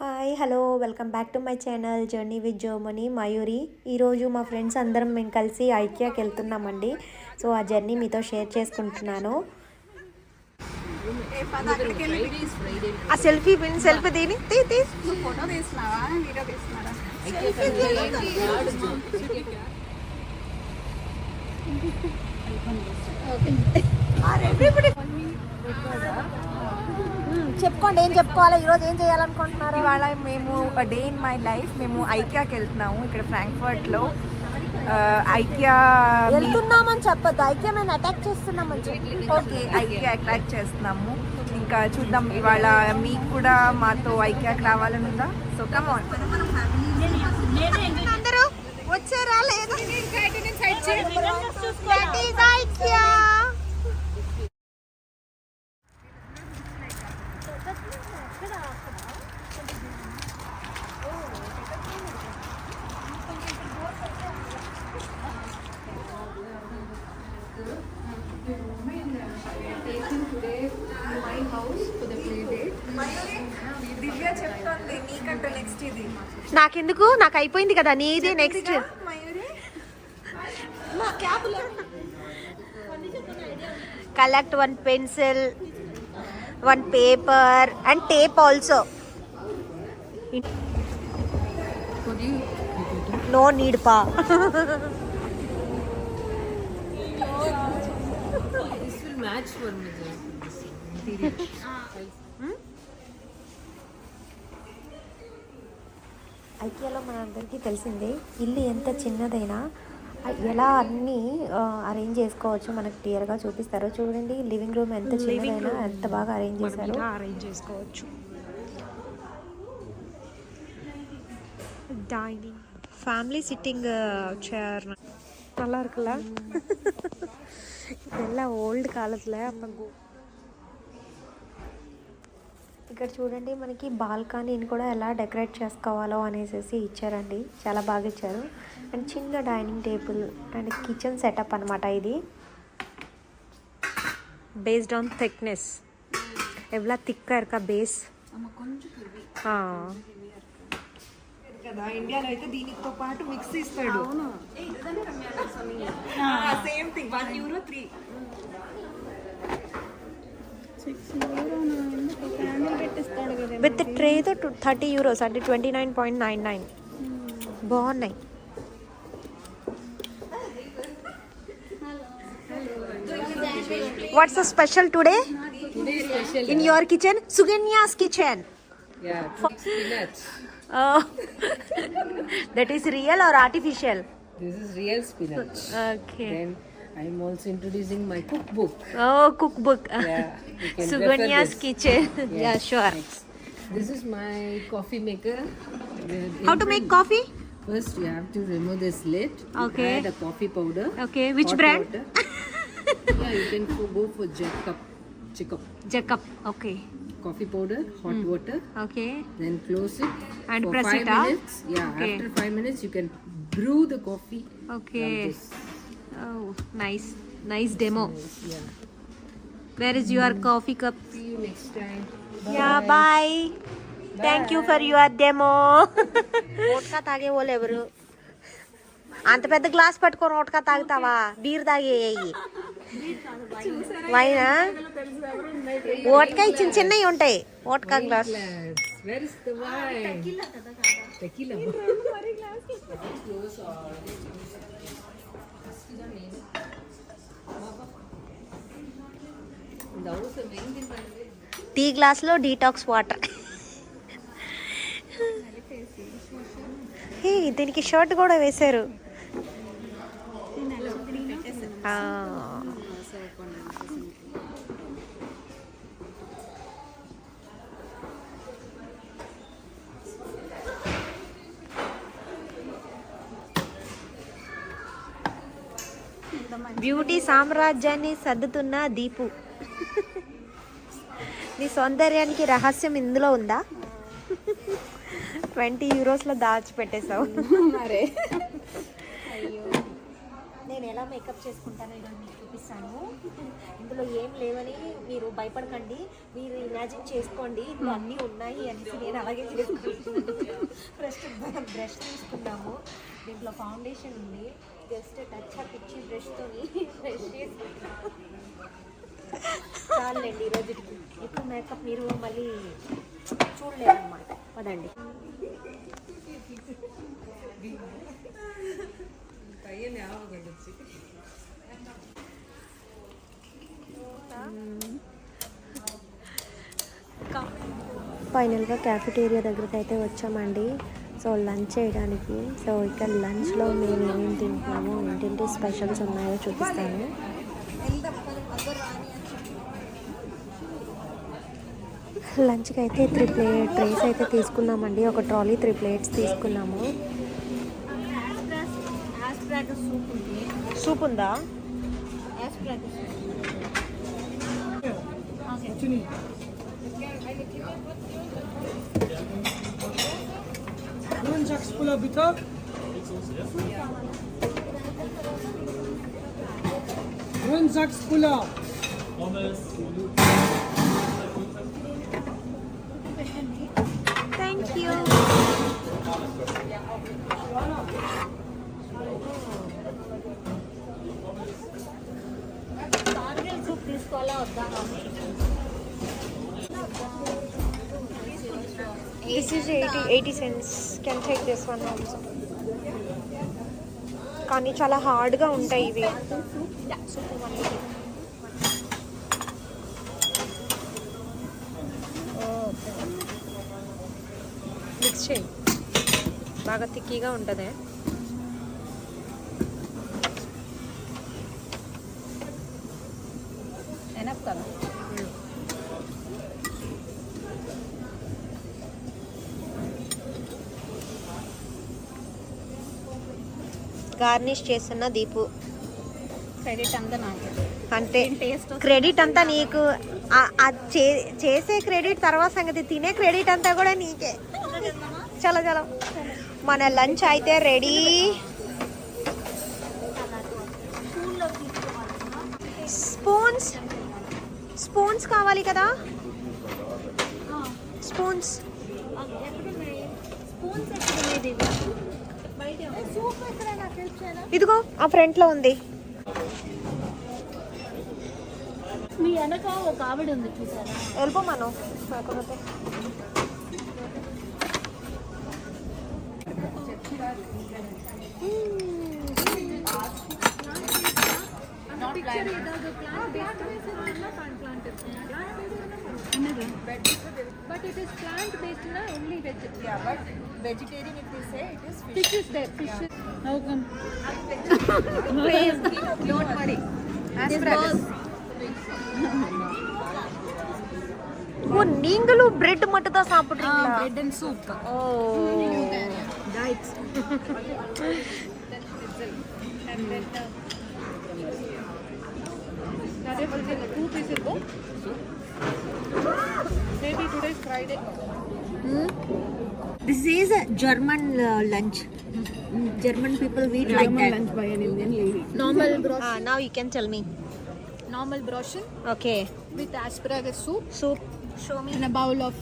Hi hello welcome back to my channel journey with Germany Mayuri. ఈరోజు మా friends అందరం మేము కలిసి ఐకియాకి వెళ్తున్నామండి. సో ఆ జర్నీ మీతో షేర్ చేసుకుంటున్నాను. ఆ సెల్ఫీ దీని ఫోటో తీస్తున్నావా, వీడియో తీస్తున్నారా? చెప్పుకోండి, ఏం చెప్పుకోవాలి, ఈరోజు ఏం చేయాలనుకుంటున్నారు? ఇవాళ మేము డే ఇన్ మై లైఫ్ మేము ఐకియాకి వెళ్తున్నాము. ఇక్కడ ఫ్రాంక్ఫర్ట్లో ఐకియా వెళ్తున్నామని చెప్పొద్దు, ఐకియా మేము అటాక్ చేస్తున్నామని చెప్పి. ఓకే, ఐకియా అట్రాక్ట్ చేస్తున్నాము. ఇంకా చూద్దాం, ఇవాళ మీకు కూడా మాతో ఐకియాకి రావాలని ఉందా? So come on. అందరూ వచ్చారా లేదా? దివ్య చెప్తోంది నీకంటే నెక్స్ట్ ఇది. నాకెందుకు, నాకు అయిపోయింది కదా, నీదే next. Collect 1 pencil, 1 paper and tape also. No need pa. This will match for me. ఐకియాలో మనందరికీ తెలిసిందే, ఇల్లు ఎంత చిన్నదైనా ఎలా అన్నీ అరేంజ్ చేసుకోవచ్చు మనకు క్లియర్గా చూపిస్తారు. చూడండి, లివింగ్ రూమ్ ఎంత చిన్నదైనా ఎంత బాగా అరేంజ్ చేసుకోవచ్చు. డైనింగ్ ఫ్యామిలీ సిట్టింగ్ சேர் நல்லா இருக்குல்ல. இதெல்லாம் ఓల్డ్ కాలத்துல అమ్మకు. ఇక్కడ చూడండి, మనకి బాల్కనీని కూడా ఎలా డెకరేట్ చేసుకోవాలో అనేసి ఇచ్చారండి. చాలా బాగా ఇచ్చారు. అండ్ చిన్న dining table and kitchen setup అనమాట ఇది. బేస్డ్ ఆన్ థిక్నెస్, ఎవలా థిక్గా ఇరుక బేస్ కదా. ఇండియాలో అయితే దీనితో పాటు మిక్స్ ఇస్తాడు. Same thing, €1 3. విత్ ట్రేతో €30 అంటే 29.99. బాగున్నాయి. What's the special today in your kitchen? Suganya's kitchen. Yeah, spinach. Oh, that is real or artificial? This is real spinach. Okay. Then I'm also introducing my cookbook. Oh, cookbook. Yeah, you can Suganya's refer this. kitchen. Yeah, sure. Next. This is my coffee maker. How to make coffee? First, you have to remove this lid. Okay. Add a coffee powder. Okay, which hot brand? Water. Yeah, you can go for Jacob. Jacob. Okay. Coffee powder, hot water. Okay. Then close it And for press 5 it up? minutes. Yeah, Okay. after 5 minutes you can brew the coffee. Okay. From this. Oh, nice. Nice demo. Yeah. Where is your coffee cup? See you next time. Yeah, bye. Thank you for your demo. Vodka తాగే వాళ్ళు ఎవరు? అంత పెద్ద glass పట్టుకొని vodka తాగుతావా? Beer తాగేయి. వైనా vodka చిన్న చిన్నవి ఉంటాయి. Vodka glass. Where is the wine? Tequila. Tea గ్లాస్లో డీటాక్స్ వాటర్. హే, దీనికి షర్ట్ కూడా వేశారు. బ్యూటీ సామ్రాజ్యాన్ని సర్దుతున్న దీపు. నీ సౌందర్యానికి రహస్యం ఇందులో ఉందా? €20 దాచిపెట్టేసావు. నేను ఎలా మేకప్ చేసుకుంటానో ఈరోజు మీకు చూపిస్తాను. చూపిస్తాను. ఇందులో ఏం లేవని మీరు భయపడకండి, మీరు ఇమాజిన్ చేసుకోండి ఇందులో అన్నీ ఉన్నాయి అనేసి. నేను అలాగే చేసుకుంటున్నాను. బ్రష్ తీసుకున్నాము, దీంట్లో ఫౌండేషన్ ఉంది, జస్ట్ టచ్ అప్ ఇచ్చి బ్రష్తో బ్రష్ చేసుకుంటున్నాము. చాలండి ఈరోజుకి, ఎక్కువ మేకప్ మీరు మళ్ళీ చూడలేరు అన్నమాట. పదండి. ఫైనల్గా క్యాఫెటేరియా దగ్గరికి అయితే వచ్చామండి. సో లంచ్ చేయడానికి. సో ఇక్కడ లంచ్లో మేము ఏమేమి తింటున్నామో, ఏంటంటే స్పెషల్స్ ఉన్నాయో చూపిస్తాను. లంచ్కి అయితే 3 ట్రేస్ అయితే తీసుకున్నామండి. ఒక ట్రాలీ 3 ప్లేట్స్ తీసుకున్నాము. సూప్ ఉందా? Thank you. సూప్ తీసుకోవాలా వద్దా? This is 80 cents. Can take this one also. కానీ చాలా హార్డ్గా ఉంటాయి ఇవి. మిక్స్ చేయి, బాగా థిక్కీగా ఉంటుంది. ఎనఫ్ కదా. గార్నిష్ చేస్తున్న దీపు. క్రెడిట్ అంతా నాకు. అంటే టేస్ట్ క్రెడిట్ అంతా నీకు. చేసే క్రెడిట్ తర్వాత సంగతి, తినే క్రెడిట్ అంతా కూడా నీకే. చలో చలో, మన లంచ్ అయితే రెడీ. స్పూన్స్ కావాలి కదా, స్పూన్స్. ఇదిగో ఆ ఫ్రంట్ లో ఉంది. మీ వెనక ఒక ఆవిడ ఉంది చూసారా? వెళ్ళిపోమాను కాకపోతే. But it is plant based, na only veg. Yeah, but vegetarian if they say it is fish. Fish is there. Fish. Yeah. How come? Don't worry. Asparagus. ஓ, நீங்களும் பிரெட் மட்டும் தான் சாப்பிடுறீங்களா? Bread and soup. Oh, Diet. Two pieces go. Maybe today is Friday. this is a German lunch. German people eat like that. lunch by an Indian lady. Normal broth. Now you can tell me. Normal broth Okay. with asparagus soup. Soup. Show me. In a bowl of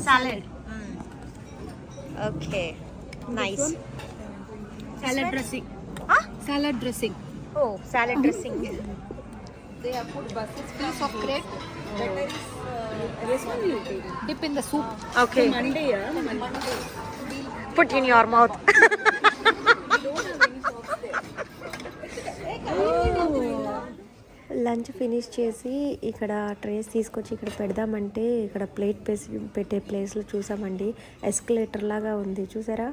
Salad. Okay. Nice. salad dressing. Huh? Salad dressing. Oh, salad dressing. They have put piece of bread. Dip in the soup. Okay. Monday, Put in your mouth. Lunch finish చేసి ఇక్కడ trace తీసుకొచ్చి ఇక్కడ పెడదామంటే ఇక్కడ plate పెట్టే ప్లేస్లో చూసామండి. Escalator లాగా ఉంది చూసారా.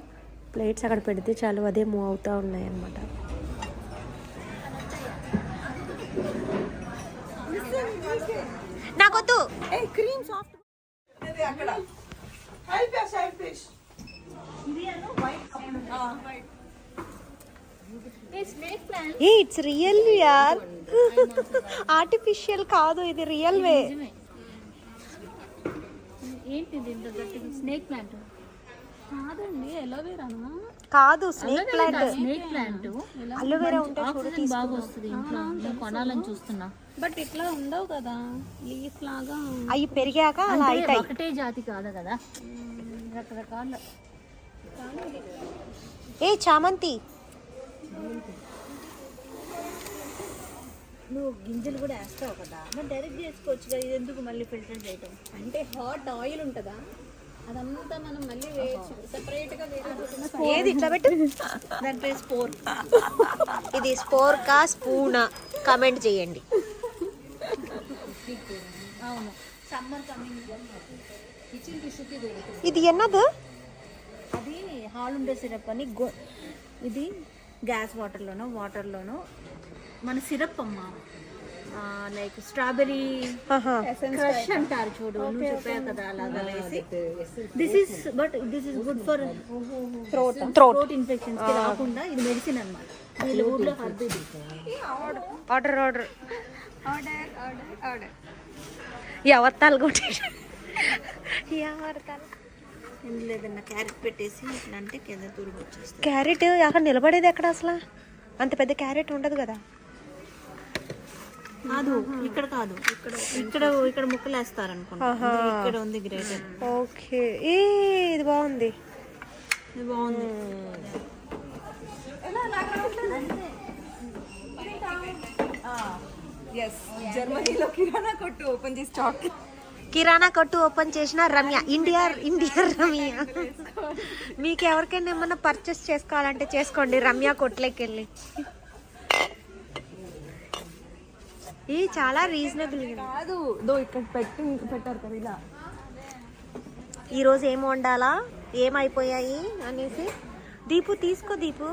ప్లేట్స్ అక్కడ పెడితే చాలు, అదే మూవ్ అవుతూ ఉన్నాయి అన్నమాట. నాకొద్దు. Cream soft. Help your side fish. snake plant. It's real యార్, ఆర్టిఫిషియల్ కాదు, ఇది రియల్ వే. ఏంటిది ఇంత గట్టిగా? Snake plant. కాదండి ఎలోవేరానా కాదు, snake plant. Snake plant aloe vera ఉంటే చూడు ఆక్సిజన్ బాగా వస్తుంది ఇంట్లో. నేను కొనాలని చూస్తున్నా. బట్ ఇట్లా ఉండవు కదా లీఫ్ లాగా. అవి పెరిగాక అలా అంటే అవుతాయి. ఒకటే జాతి కాదు కదా, రకరకాల. ఏ చామంతి, నువ్వు గింజలు కూడా వేస్తావు కదా, మరి డైరెక్ట్ చేసుకోవచ్చు కదా, ఇది ఎందుకు మళ్ళీ ఫిల్టర్ చేయటం? అంటే హాట్ ఆయిల్ ఉంటుందా, అదంతా మనం మళ్ళీ వేయచ్చు సెపరేట్ గా వేరే. ఏది ఇట్లా పెట్టు. దాని పేరు స్పోర్. ఇది స్పోర్ కా స్పూనా కమెంట్ చేయండి. అవును, సమ్మర్ కమింగ్. కిచెన్ టిష్యూకి దొరుకుతుంది. ఇది ఎన్నదు? అది హాలుండే సిరప్ అని ఇది గ్యాస్ వాటర్లోనో మన సిరప్ అమ్మ, లైక్ స్ట్రాబెరీ క్రష్ అంటారు చూడు, నువ్వు చెప్పావు కదా అలాగా వేసి. This is good for throat infections కి రాకుండా. ఇది మెడిసిన్ అన్నమాట. వీళ్ళ ఊర్లో హర్బ్ ఇది. Order order order order. ఎవత్తాలు కొట్టేసి ఎవత్తాలు. ఇందులో ఏదన్నా క్యారెట్ పెట్టేసి ఇట్లా అంటే కింద తురుగు వచ్చేస్తుంది. క్యారెట్ అక్కడ నిలబడేది ఎక్కడ అసలు? అంత పెద్ద క్యారెట్ ఉండదు కదా. కాదు, ఇక్కడ కాదు, ఇక్కడ ముక్కలు వేస్తారు అనుకుంటా. ఇక్కడ ఉంది గ్రేటర్. ఓకే, ఇది బాగుంది. ఇది బాగుంది. జర్మనీలో కిరాణా కొట్టు ఓపెన్ చేసి స్టాక్. కిరాణా కొట్టు ఓపెన్ చేసిన రమ్య, ఇండియా రమ్య. మీకు ఎవరికైనా ఏమన్నా పర్చేస్ చేసుకోవాలంటే చేసుకోండి రమ్య కొట్లోకి వెళ్ళి. ఇది చాలా రీజనబుల్. కాదు, ఇక్కడ పెట్టారు కదా ఇలా. ఈరోజు ఏం వండాలా, ఏమైపోయాయి అనేసి. దీపు తీసుకో, దీపు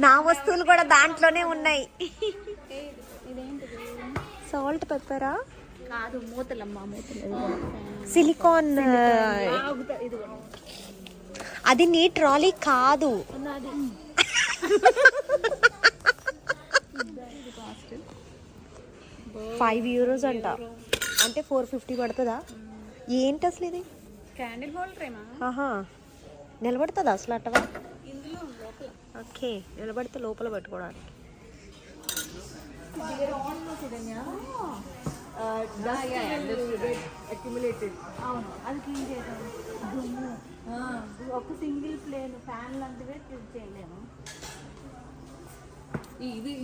నా వస్తువులు కూడా దాంట్లోనే ఉన్నాయి. సాల్ట్ పెప్పరా కాదు, మూతలమ్మా, మూతలు. సిలికాన్. అది నీ ట్రాలీ కాదు. 5 euros అంట, అంటే 450 పడుతుందా? ఏంటి అసలు ఇది? క్యాండిల్ హోల్డర్ ఏమా? ఆహా, నిలబడుతుందా అసలు అట్టవా? ఓకే, నిలబడితే లోపల పెట్టుకోవడానికి. అవును, అది క్లీన్ చేయడం. ఒక సింగిల్ ప్లేన్ ఫ్యాన్ లాంటివే క్లీన్ చేయలేము.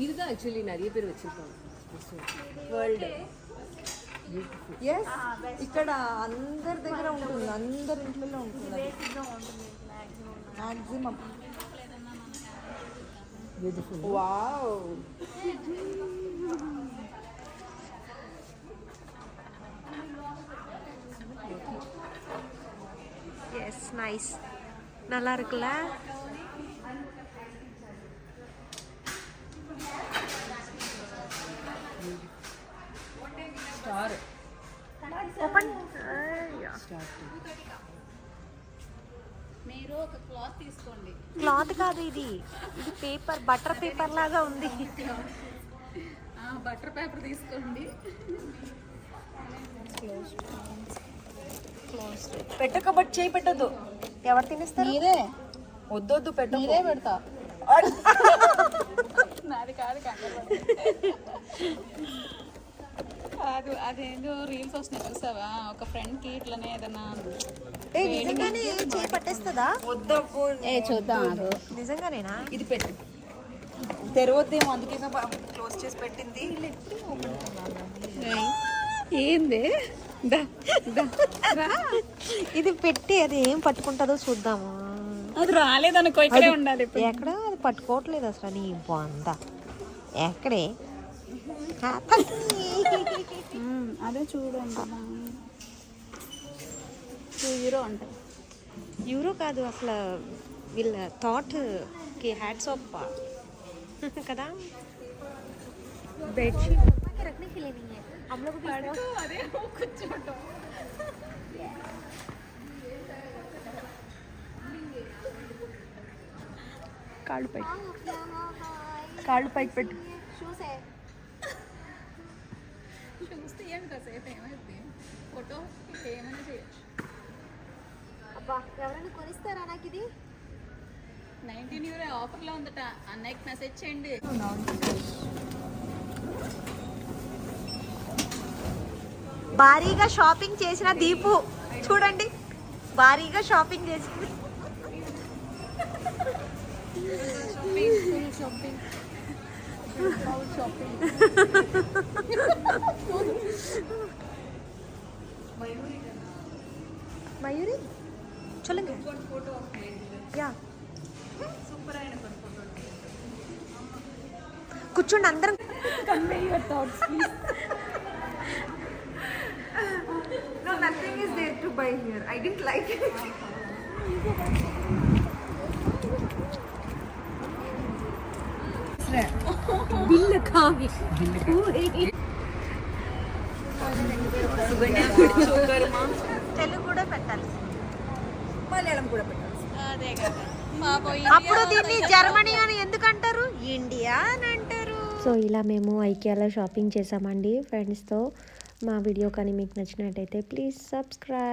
இதுதான் ஆக்சுவலி நிறைய பேர் வச்சிருக்காங்க వరల్డ్. ఇక్కడ అందరి దగ్గర ఉంటుంది, అందరి ఇంట్లో ఉంటుంది మాక్సిమం. వావ్, எஸ் நைஸ், நல்லா இருக்குல்ல? Star open. మీరు ఒక క్లాత్ తీసుకోండి. క్లాత్ కాదు ఇది, ఇది పేపర్, బటర్ పేపర్ లాగా ఉంది. బటర్ పేపర్ తీసుకోండి. పెట్టకబట్టి చేయి పెట్టద్దు. ఎవరు తినేస్తారు? మీరే వద్దొద్దు పెట్ట. మీరే పెడతా. నాది కాదు కాదు, అదేందో రీల్స్ వస్తున్నాయి చూసావా, ఒక ఫ్రెండ్ కి ఇట్లనే ఏదన్నా. నిజంగానే చేయి పట్టేస్తుందా? వద్దప్పు. చూద్దాం. నిజంగానేనా? ఇది పెట్టు, తెరవద్దేమో, అందుకే క్లోజ్ చేసి పెట్టింది. ఏంది? ఇది పెట్టి అది ఏం పట్టుకుంటుందో చూద్దాము. అది రాలేదనుకో, ఇక్కడే ఉండాలి. ఎక్కడ అది పట్టుకోవట్లేదు అసలు. నీ బొంద ఎక్కడే? అదే చూడండి, €2 అంట. యూరో కాదు అసలు, వీళ్ళ థాట్ కి హ్యాట్స్ ఆఫ్ కదా. बेडशीट के रखने के लिए नहीं है, हम लोग भी అదే కూర్చోటం. కాళ్ళు పైకి, కాళ్ళు పైకి పెట్టు. शूज है. చూస్తే ఏం కాసేపు ఏమైంది, ఫోటో ఏమైనా చేయాలి. అబ్బా ఎవరైనా కొనిస్తారా నాకు ఇది? 19 euro ఆఫర్లో ఉందట. అన్నయ్యకి మెసేజ్ చేయండి. భారీగా షాపింగ్ చేసిన దీపు చూడండి, భారీగా షాపింగ్ చేసింది. మయూరి சொல்லுங்க. యా కూర్చోండి అందరం. No, nothing is there to buy here. I didn't like it. Bill కావి తెలుగు కూడా పెట్టాలి, మలయాళం కూడా పెట్టాలి. అదే కదా పాపం. అప్పుడు దీన్ని జర్మనీ అని ఎందుకు అంటారు, ఇండియా అని అంటారు. సో ఇలా మేము ఐకియాలో షాపింగ్ చేసామండి ఫ్రెండ్స్తో. మా వీడియో కానీ మీకు నచ్చినట్టయితే ప్లీజ్ సబ్స్క్రైబ్.